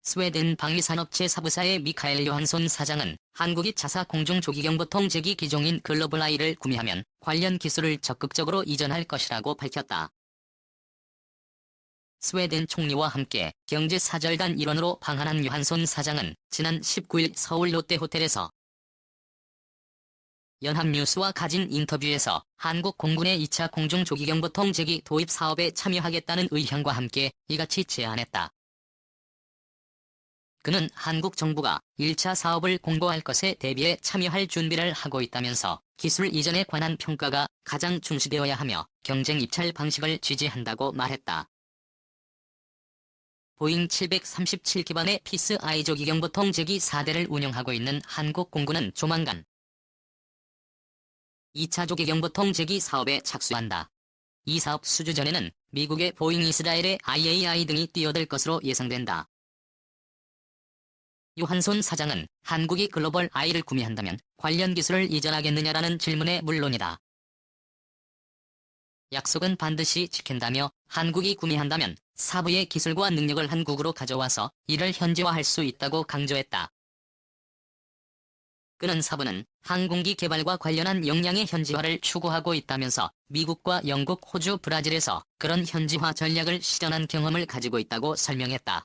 스웨덴 방위산업체 사부사의 미카엘 요한손 사장은 한국이 자사 공중조기경보통 제기 기종인 글로벌아이를 구매하면 관련 기술을 적극적으로 이전할 것이라고 밝혔다. 스웨덴 총리와 함께 경제사절단 일원으로 방한한 요한손 사장은 지난 19일 서울 롯데호텔에서 연합뉴스와 가진 인터뷰에서 한국 공군의 2차 공중조기경보통 제기 도입 사업에 참여하겠다는 의향과 함께 이같이 제안했다. 그는 한국 정부가 1차 사업을 공고할 것에 대비해 참여할 준비를 하고 있다면서 기술 이전에 관한 평가가 가장 중시되어야 하며 경쟁 입찰 방식을 지지한다고 말했다. 보잉 737 기반의 피스-아이 조기경보통 제기 4대를 운영하고 있는 한국 공군은 조만간 2차 조기경보통 제기 사업에 착수한다. 이 사업 수주 전에는 미국의 보잉, 이스라엘의 IAI 등이 뛰어들 것으로 예상된다. 요한손 사장은 한국이 글로벌 아이를 구매한다면 관련 기술을 이전하겠느냐라는 질문에 물론이다. 약속은 반드시 지킨다며 한국이 구매한다면 사부의 기술과 능력을 한국으로 가져와서 이를 현지화할 수 있다고 강조했다. 그는 사부는 항공기 개발과 관련한 역량의 현지화를 추구하고 있다면서 미국과 영국, 호주, 브라질에서 그런 현지화 전략을 실현한 경험을 가지고 있다고 설명했다.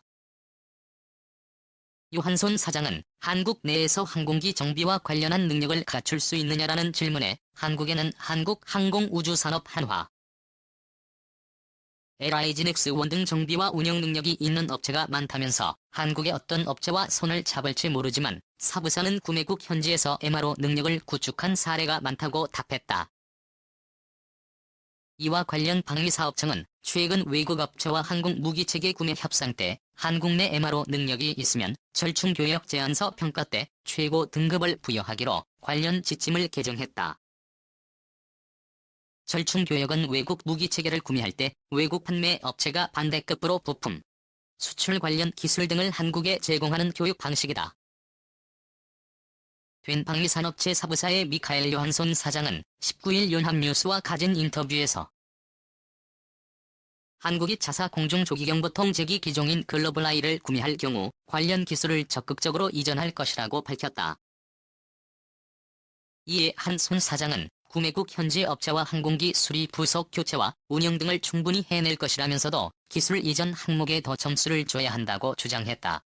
요한손 사장은 한국 내에서 항공기 정비와 관련한 능력을 갖출 수 있느냐라는 질문에 한국에는 한국항공우주산업 한화, LIG넥스1 등 정비와 운영 능력이 있는 업체가 많다면서 한국의 어떤 업체와 손을 잡을지 모르지만 사부사는 구매국 현지에서 MRO 능력을 구축한 사례가 많다고 답했다. 이와 관련 방위사업청은 최근 외국 업체와 한국 무기체계 구매 협상 때 한국 내 MRO 능력이 있으면 절충교역 제안서 평가 때 최고 등급을 부여하기로 관련 지침을 개정했다. 절충교역은 외국 무기체계를 구매할 때 외국 판매 업체가 반대급부로 부품, 수출 관련 기술 등을 한국에 제공하는 교육 방식이다. 된 방위산업체 사부사의 미카엘 요한손 사장은 19일 연합뉴스와 가진 인터뷰에서 한국이 자사 공중조기경보통 제기 기종인 글로벌아이를 구매할 경우 관련 기술을 적극적으로 이전할 것이라고 밝혔다. 이에 한 손 사장은 구매국 현지 업체와 항공기 수리 부속 교체와 운영 등을 충분히 해낼 것이라면서도 기술 이전 항목에 더 점수를 줘야 한다고 주장했다.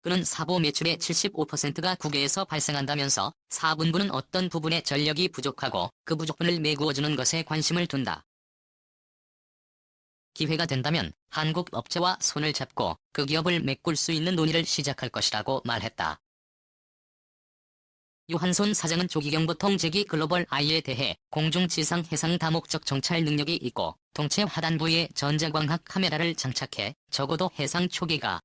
그는 사부 매출의 75%가 국외에서 발생한다면서 4분부는 어떤 부분에 전력이 부족하고 그 부족분을 메구어주는 것에 관심을 둔다. 기회가 된다면 한국 업체와 손을 잡고 그 기업을 메꿀 수 있는 논의를 시작할 것이라고 말했다. 요한손 사장은 조기경보통 제기 글로벌 아이에 대해 공중, 지상, 해상 다목적 정찰 능력이 있고 동체 하단부에 전자광학 카메라를 장착해 적어도 해상 초계가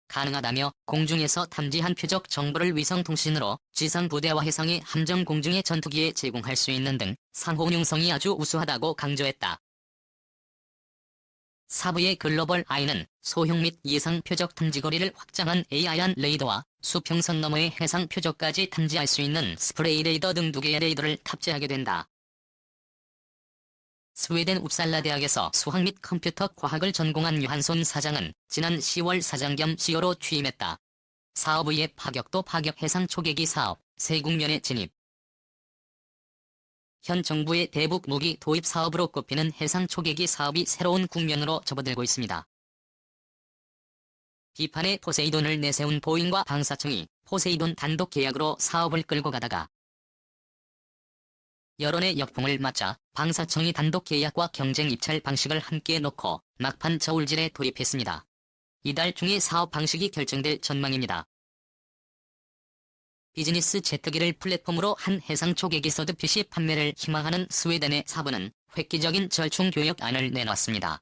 가능하다며 공중에서 탐지한 표적 정보를 위성통신으로 지상 부대와 해상의 함정 공중의 전투기에 제공할 수 있는 등 상호 운용성이 아주 우수하다고 강조했다. 사부의 글로벌 아이는 소형 및 예상 표적 탐지 거리를 확장한 AI안 레이더와 수평선 너머의 해상 표적까지 탐지할 수 있는 스프레이 레이더 등 2개의 레이더를 탑재하게 된다. 스웨덴 웁살라 대학에서 수학 및 컴퓨터 과학을 전공한 요한손 사장은 지난 10월 사장 겸 CEO로 취임했다. 사업의 파격도 파격 해상 초계기 사업, 새 국면에 진입. 현 정부의 대북 무기 도입 사업으로 꼽히는 해상 초계기 사업이 새로운 국면으로 접어들고 있습니다. 비판의 포세이돈을 내세운 보잉과 방사청이 포세이돈 단독 계약으로 사업을 끌고 가다가 여론의 역풍을 맞자 방사청이 단독 계약과 경쟁 입찰 방식을 함께 놓고 막판 저울질에 돌입했습니다. 이달 중에 사업 방식이 결정될 전망입니다. 비즈니스 제트기를 플랫폼으로 한 해상 초계기 서드 PC 판매를 희망하는 스웨덴의 사부는 획기적인 절충 교역안을 내놨습니다.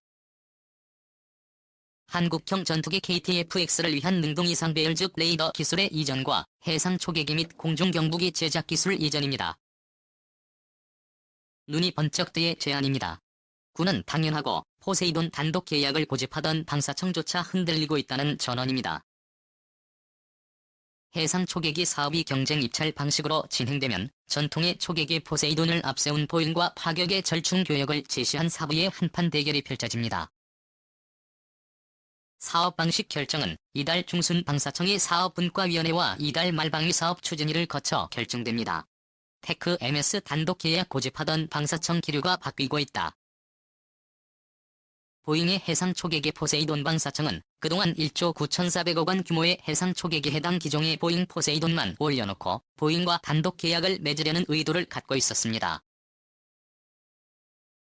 한국형 전투기 KTF-X를 위한 능동 이상 배열 즉 레이더 기술의 이전과 해상 초계기 및 공중 경보기 제작 기술 이전입니다. 눈이 번쩍 뜨의 제안입니다. 군은 당연하고 포세이돈 단독 계약을 고집하던 방사청조차 흔들리고 있다는 전언입니다. 해상 초계기 사업이 경쟁 입찰 방식으로 진행되면 전통의 초계기 포세이돈을 앞세운 보잉과 파격의 절충 교역을 제시한 사부의 한판 대결이 펼쳐집니다. 사업 방식 결정은 이달 중순 방사청의 사업분과위원회와 이달 말 방위 사업 추진위를 거쳐 결정됩니다. 테크 MS 단독 계약 고집하던 방사청 기류가 바뀌고 있다. 보잉의 해상 초계기 포세이돈 방사청은 그동안 1조 9,400억 원 규모의 해상 초계기에 해당 기종의 보잉 포세이돈만 올려놓고 보잉과 단독 계약을 맺으려는 의도를 갖고 있었습니다.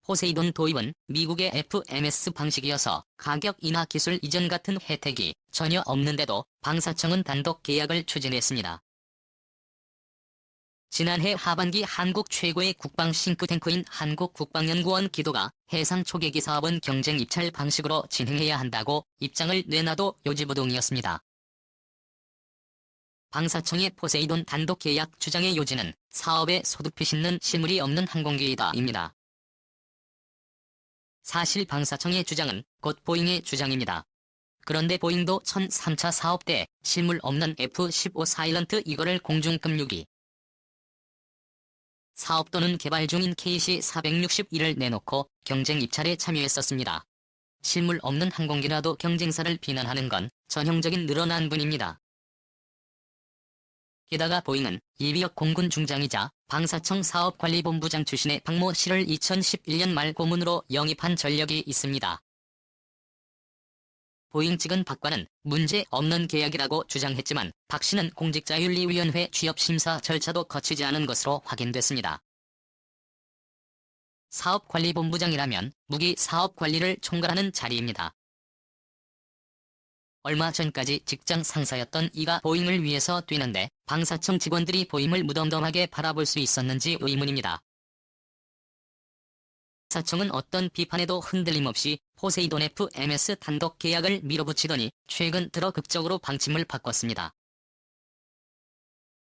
포세이돈 도입은 미국의 FMS 방식이어서 가격 인하 기술 이전 같은 혜택이 전혀 없는데도 방사청은 단독 계약을 추진했습니다. 지난해 하반기 한국 최고의 국방 싱크탱크인 한국국방연구원 기도가 해상 초계기 사업은 경쟁 입찰 방식으로 진행해야 한다고 입장을 내놔도 요지부동이었습니다. 방사청의 포세이돈 단독 계약 주장의 요지는 사업에 소득핏 있는 실물이 없는 항공기이다입니다. 사실 방사청의 주장은 곧 보잉의 주장입니다. 그런데 보잉도 1003차 사업 때 실물 없는 F-15 사일런트 이거를 공중급유기 사업 또는 개발 중인 KC-461을 내놓고 경쟁 입찰에 참여했었습니다. 실물 없는 항공기라도 경쟁사를 비난하는 건 전형적인 늘어난 분입니다. 게다가 보잉은 이비역 공군 중장이자 방사청 사업관리본부장 출신의 박모 씨를 2011년 말 고문으로 영입한 전력이 있습니다. 보잉 측은 박과는 문제 없는 계약이라고 주장했지만 박 씨는 공직자윤리위원회 취업심사 절차도 거치지 않은 것으로 확인됐습니다. 사업관리본부장이라면 무기 사업관리를 총괄하는 자리입니다. 얼마 전까지 직장 상사였던 이가 보잉을 위해서 뛰는데 방사청 직원들이 보잉을 무덤덤하게 바라볼 수 있었는지 의문입니다. 방사청은 어떤 비판에도 흔들림 없이 포세이돈 FMS 단독 계약을 밀어붙이더니 최근 들어 극적으로 방침을 바꿨습니다.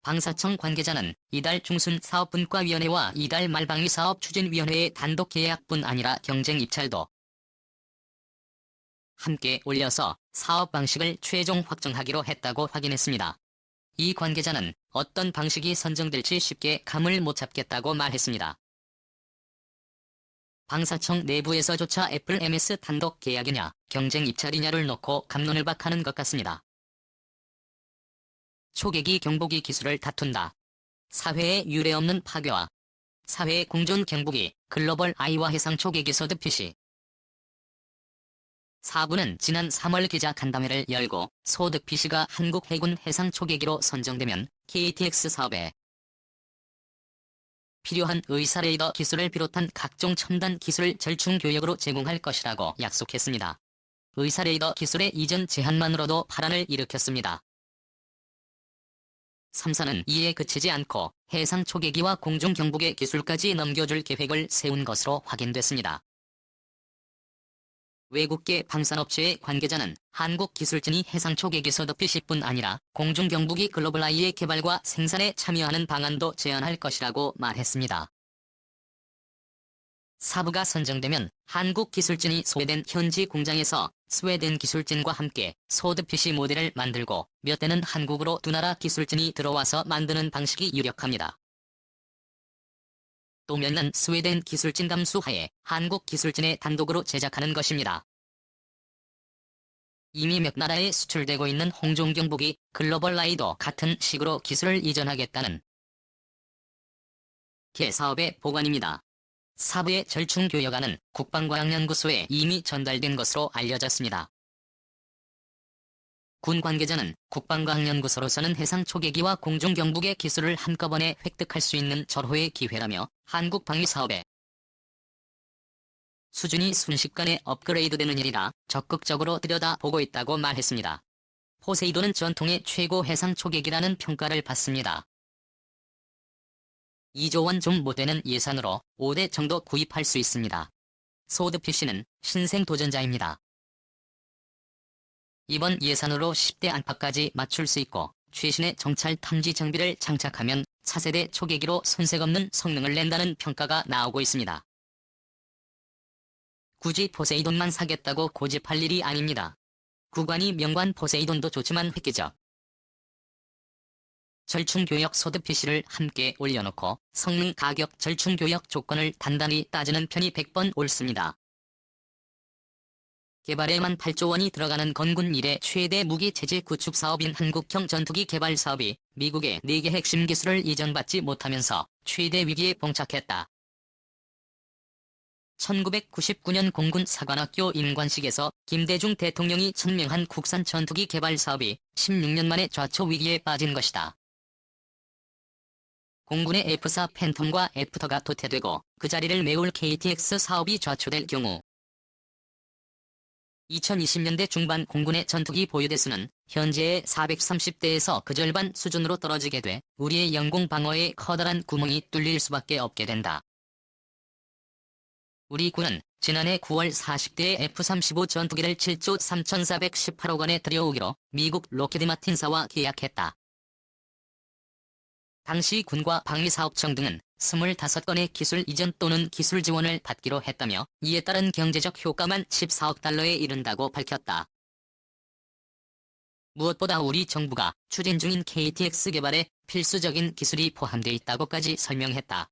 방사청 관계자는 이달 중순 사업분과위원회와 이달 말 방위 사업 추진위원회의 단독 계약뿐 아니라 경쟁 입찰도 함께 올려서 사업 방식을 최종 확정하기로 했다고 확인했습니다. 이 관계자는 어떤 방식이 선정될지 쉽게 감을 못 잡겠다고 말했습니다. 방사청 내부에서조차 애플 MS 단독 계약이냐 경쟁 입찰이냐를 놓고 갑론을박하는 것 같습니다. 초계기 경보기 기술을 다툰다. 사회에 유례없는 파괴와 사회의 공존 경보기 글로벌 아이와 해상 초계기 소드핏이 4부는 지난 3월 기자 간담회를 열고 소득피시가 한국 해군 해상 초계기로 선정되면 KTX 사업에 필요한 의사레이더 기술을 비롯한 각종 첨단 기술을 절충교역으로 제공할 것이라고 약속했습니다. 의사레이더 기술의 이전 제한만으로도 파란을 일으켰습니다. 3사는 이에 그치지 않고 해상 초계기와 공중경보계 기술까지 넘겨줄 계획을 세운 것으로 확인됐습니다. 외국계 방산업체의 관계자는 한국기술진이 해상초계기 소드핏뿐 아니라 공중경보기 글로벌아이의 개발과 생산에 참여하는 방안도 제안할 것이라고 말했습니다. 사부가 선정되면 한국기술진이 소외된 현지 공장에서 스웨덴 기술진과 함께 소드핏 모델을 만들고 몇 대는 한국으로 두 나라 기술진이 들어와서 만드는 방식이 유력합니다. 또 몇는 스웨덴 기술진 감수하에 한국 기술진에 단독으로 제작하는 것입니다. 이미 몇 나라에 수출되고 있는 홍종경보기 글로벌아이도 같은 식으로 기술을 이전하겠다는 개사업의 보관입니다. 사부의 절충교역안은 국방과학연구소에 이미 전달된 것으로 알려졌습니다. 군 관계자는 국방과학연구소로서는 해상 초계기와 공중경보계 기술을 한꺼번에 획득할 수 있는 절호의 기회라며 한국 방위 사업의 수준이 순식간에 업그레이드되는 일이라 적극적으로 들여다보고 있다고 말했습니다. 포세이돈은 전통의 최고 해상 초계기라는 평가를 받습니다. 2조 원 좀 못 되는 예산으로 5대 정도 구입할 수 있습니다. 소드핏은 신생 도전자입니다. 이번 예산으로 10대 안팎까지 맞출 수 있고 최신의 정찰 탐지 장비를 장착하면 차세대 초계기로 손색 없는 성능을 낸다는 평가가 나오고 있습니다. 굳이 포세이돈만 사겠다고 고집할 일이 아닙니다. 구관이 명관 포세이돈도 좋지만 획기적 절충교역 소드핏을 함께 올려놓고 성능 가격 절충교역 조건을 단단히 따지는 편이 100번 옳습니다. 개발에만 8조 원이 들어가는 건군 이래 최대 무기 체제 구축 사업인 한국형 전투기 개발 사업이 미국의 4개 핵심 기술을 이전받지 못하면서 최대 위기에 봉착했다. 1999년 공군 사관학교 임관식에서 김대중 대통령이 천명한 국산 전투기 개발 사업이 16년 만에 좌초 위기에 빠진 것이다. 공군의 F4 팬텀과 애프터가 도태되고 그 자리를 메울 KTX 사업이 좌초될 경우 2020년대 중반 공군의 전투기 보유 대수는 현재의 430대에서 그 절반 수준으로 떨어지게 돼 우리의 영공 방어에 커다란 구멍이 뚫릴 수밖에 없게 된다. 우리 군은 지난해 9월 40대의 F-35 전투기를 7조 3,418억 원에 들여오기로 미국 로키드 마틴사와 계약했다. 당시 군과 방위사업청 등은 25건의 기술 이전 또는 기술 지원을 받기로 했다며 이에 따른 경제적 효과만 14억 달러에 이른다고 밝혔다. 무엇보다 우리 정부가 추진 중인 KTX 개발에 필수적인 기술이 포함돼 있다고까지 설명했다.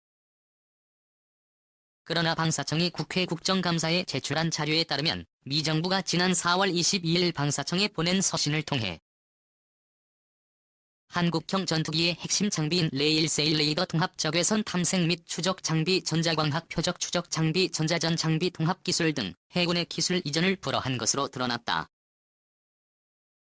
그러나 방사청이 국회 국정감사에 제출한 자료에 따르면 미 정부가 지난 4월 22일 방사청에 보낸 서신을 통해 한국형 전투기의 핵심 장비인 레일세일 레이더 통합 적외선 탐색 및 추적 장비 전자광학 표적 추적 장비 전자전 장비 통합 기술 등 해군의 기술 이전을 불허한 것으로 드러났다.